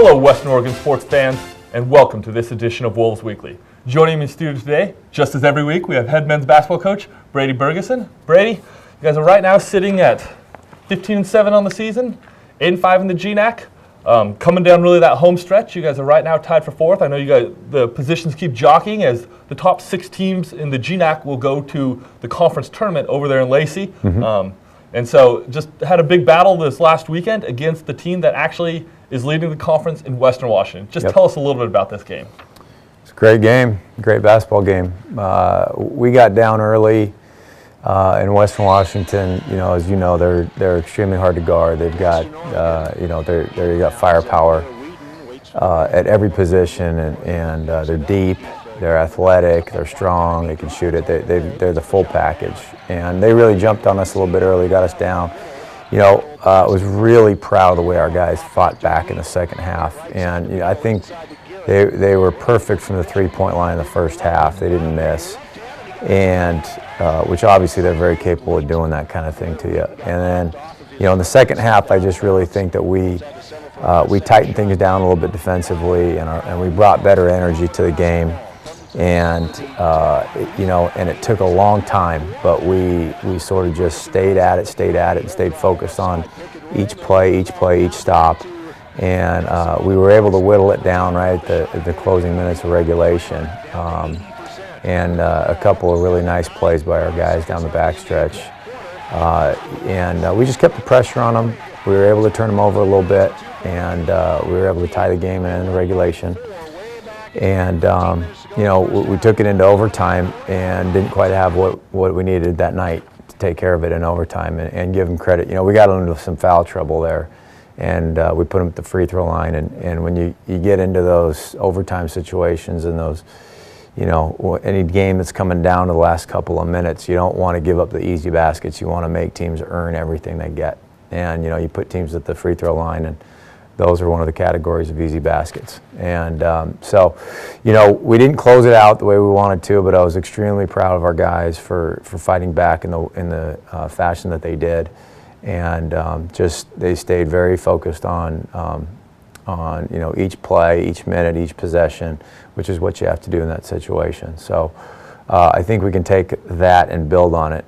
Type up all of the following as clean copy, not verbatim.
Hello, Western Oregon sports fans, and welcome to this edition of Wolves Weekly. Joining me in studio today, just as every week, we have head men's basketball coach Brady Bergeson. Brady, you guys are right now sitting at 15-7 on the season, 8-5 in the GNAC. Coming down really that home stretch, you guys are right now tied for fourth. I know you guys, the positions keep jockeying as the top 6 teams in the GNAC will go to the conference tournament over there in Lacey. And so just had a big battle this last weekend against the team that actually is leading the conference in Western Washington. Just tell us a little bit about this game. It's a great game, great basketball game. We got down early in Western Washington. You know, as you know, they're extremely hard to guard. They've got, they got firepower at every position, and they're deep. They're athletic, they're strong, they can shoot it. They're the full package. And they really jumped on us a little bit early, got us down. You know, I was really proud of the way our guys fought back in the second half. And you know, I think they were perfect from the three-point line in the first half. They didn't miss. And which obviously they're very capable of doing that kind of thing to you. And then, you know, in the second half, I just really think that we tightened things down a little bit defensively, and we brought better energy to the game. And you know, and it took a long time, but we sort of just stayed at it, and stayed focused on each play, each stop, and we were able to whittle it down right at the closing minutes of regulation, and a couple of really nice plays by our guys down the backstretch, and we just kept the pressure on them. We were able to turn them over a little bit, and we were able to tie the game in the regulation. And you know, we took it into overtime and didn't quite have what we needed that night to take care of it in overtime and give them credit. You know, we got into some foul trouble there, and we put them at the free throw line. And when you get into those overtime situations and those, you know, any game that's coming down to the last couple of minutes, you don't want to give up the easy baskets. You want to make teams earn everything they get. And you know, you put teams at the free throw line, and those are one of the categories of easy baskets. And so, you know, we didn't close it out the way we wanted to, but I was extremely proud of our guys for fighting back in the fashion that they did. And just they stayed very focused on you know, each play, each minute, each possession, which is what you have to do in that situation. So I think we can take that and build on it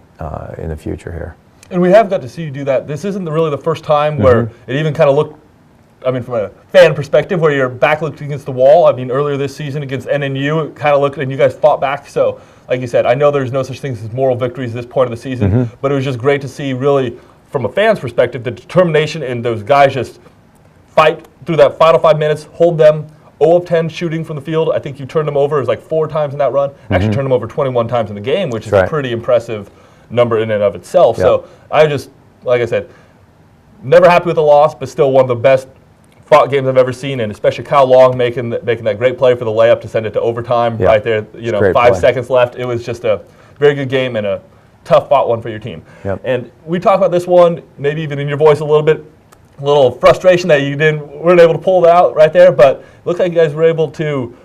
in the future here. And we have got to see you do that. This isn't really the first time where it even kind of looked, I mean, from a fan perspective, where your back looked against the wall. I mean, earlier this season against NNU, it kind of looked, and you guys fought back. So, like you said, I know there's no such things as moral victories at this point of the season, but it was just great to see, really, from a fan's perspective, the determination and those guys just fight through that final 5 minutes, hold them 0 of 10 shooting from the field. I think you turned them over, it was like 4 times in that run. Actually turned them over 21 times in the game, which is a pretty impressive number in and of itself. So I just, like I said, never happy with the loss, but still one of the best fought games I've ever seen, and especially Kyle Long making that great play for the layup to send it to overtime right there. You know, 5 seconds left. It was just a very good game and a tough fought one for your team. And we talked about this one, maybe even in your voice a little frustration that you weren't able to pull it out right there, but it looks like you guys were able to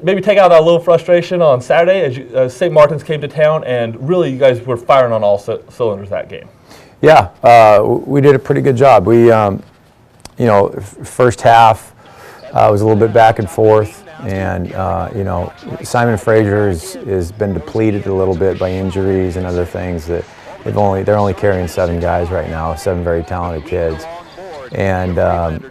maybe take out that little frustration on Saturday as St. Martin's came to town, and really you guys were firing on all cylinders that game. Yeah, we did a pretty good job. We you know, first half was a little bit back and forth, and you know, Simon Fraser has been depleted a little bit by injuries and other things. That they're only carrying 7 guys right now, 7 very talented kids. And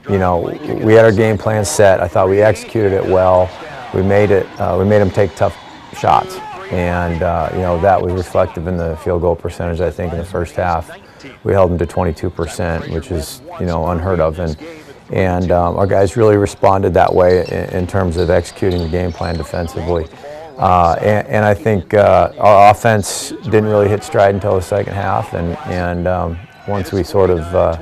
you know, we had our game plan set. I thought we executed it well. We made them take tough shots, and you know, that was reflective in the field goal percentage. I think in the first half, we held them to 22%, which is, you know, unheard of, and our guys really responded that way in terms of executing the game plan defensively. And I think our offense didn't really hit stride until the second half, and once we sort of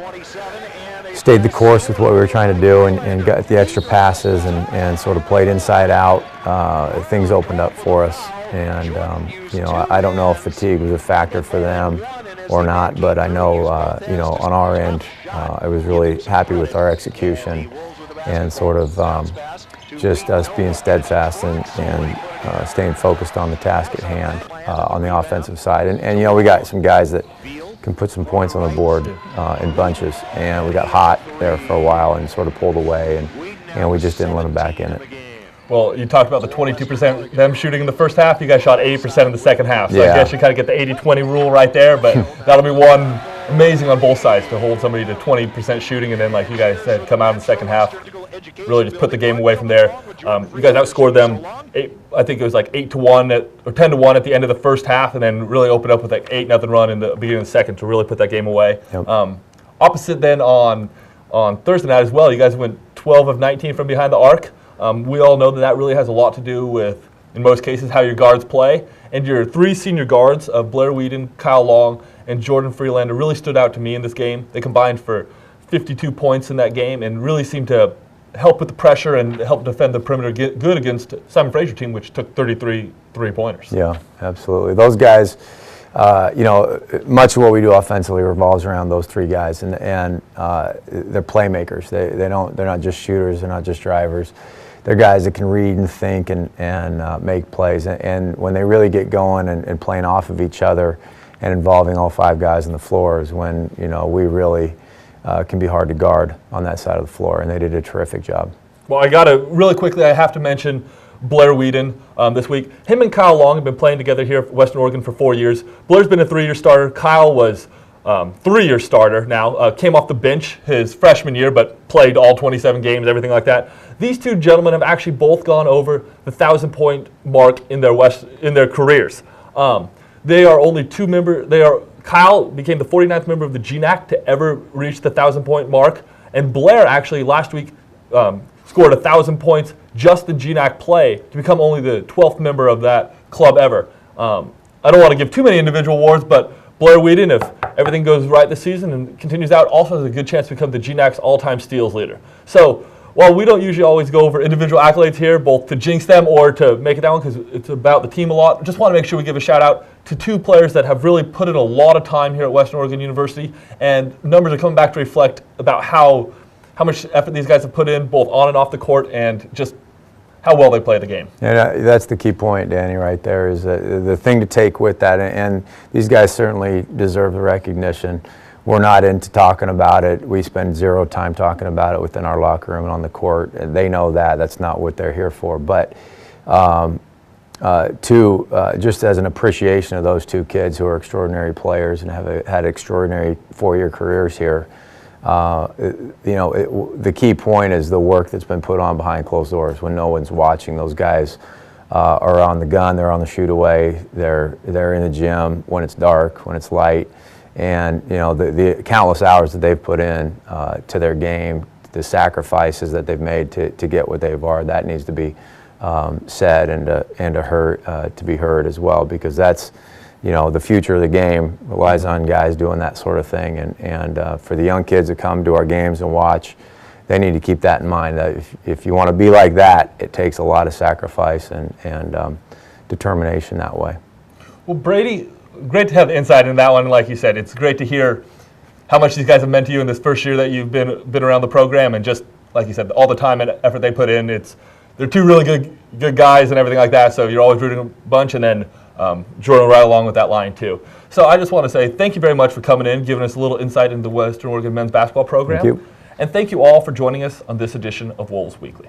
stayed the course with what we were trying to do and got the extra passes and sort of played inside out, things opened up for us. And you know, I don't know if fatigue was a factor for them or not, but I know you know, on our end, I was really happy with our execution and sort of just us being steadfast and staying focused on the task at hand on the offensive side. And you know, we got some guys that can put some points on the board in bunches, and we got hot there for a while and sort of pulled away, and we just didn't let them back in it. Well, you talked about the 22% them shooting in the first half. You guys shot 80% in the second half. So Yeah. I guess you kind of get the 80-20 rule right there, but that'll be one amazing on both sides to hold somebody to 20% shooting and then, like you guys said, come out in the second half, really just put the game away from there. You guys outscored them, I think it was like 8-1 or 10-1 at the end of the first half, and then really opened up with like 8-0 run in the beginning of the second to really put that game away. Yep. Opposite then on Thursday night as well, you guys went 12 of 19 from behind the arc. We all know that really has a lot to do with, in most cases, how your guards play. And your three senior guards of Blair Whedon, Kyle Long, and Jordan Freelander really stood out to me in this game. They combined for 52 points in that game and really seemed to help with the pressure and help defend the perimeter good against Simon Fraser team, which took 33 three-pointers. Yeah, absolutely. Those guys, much of what we do offensively revolves around those three guys, and they're playmakers. They're not just shooters. They're not just drivers. They're guys that can read and think and make plays. And when they really get going and playing off of each other and involving all five guys on the floor is when we really can be hard to guard on that side of the floor. And they did a terrific job. Well, really quickly, I have to mention Blair Whedon this week. Him and Kyle Long have been playing together here at Western Oregon for 4 years. Blair's been a 3-year starter. Kyle was 3-year starter now. Came off the bench his freshman year, but played all 27 games, everything like that. These two gentlemen have actually both gone over the 1,000-point mark in their careers. They are only two members. Kyle became the 49th member of the GNAC to ever reach the 1,000-point mark, and Blair actually last week scored 1,000 points just in GNAC play to become only the 12th member of that club ever. I don't want to give too many individual awards, but Blair Whedon, if everything goes right this season and continues out, also has a good chance to become the GNAC's all-time steals leader. So while we don't usually always go over individual accolades here, both to jinx them or to make it that one because it's about the team a lot, just want to make sure we give a shout out to two players that have really put in a lot of time here at Western Oregon University, and numbers are coming back to reflect about how much effort these guys have put in both on and off the court and just how well they play the game. And that's the key point, Danny, right there, is the thing to take with that. And these guys certainly deserve the recognition. We're not into talking about it. We spend zero time talking about it within our locker room and on the court. And they know that. That's not what they're here for. But just as an appreciation of those two kids who are extraordinary players and have had extraordinary 4-year careers here, the key point is the work that's been put on behind closed doors when no one's watching. Those guys are on the gun, they're on the shoot away, they're in the gym when it's dark, when it's light, and the countless hours that they've put in to their game, the sacrifices that they've made to get what they've are, that needs to be said and to be heard as well, because that's the future of the game relies on guys doing that sort of thing, and for the young kids that come to our games and watch, they need to keep that in mind, that if you want to be like that, it takes a lot of sacrifice and determination that way. Well, Brady, great to have insight in that one. Like you said, it's great to hear how much these guys have meant to you in this first year that you've been around the program, and just like you said, all the time and effort they put in. They're two really good guys and everything like that, so you're always rooting a bunch, and then Jordan right along with that line too. So I just want to say thank you very much for coming in, giving us a little insight into the Western Oregon men's basketball program. Thank you. And thank you all for joining us on this edition of Wolves Weekly.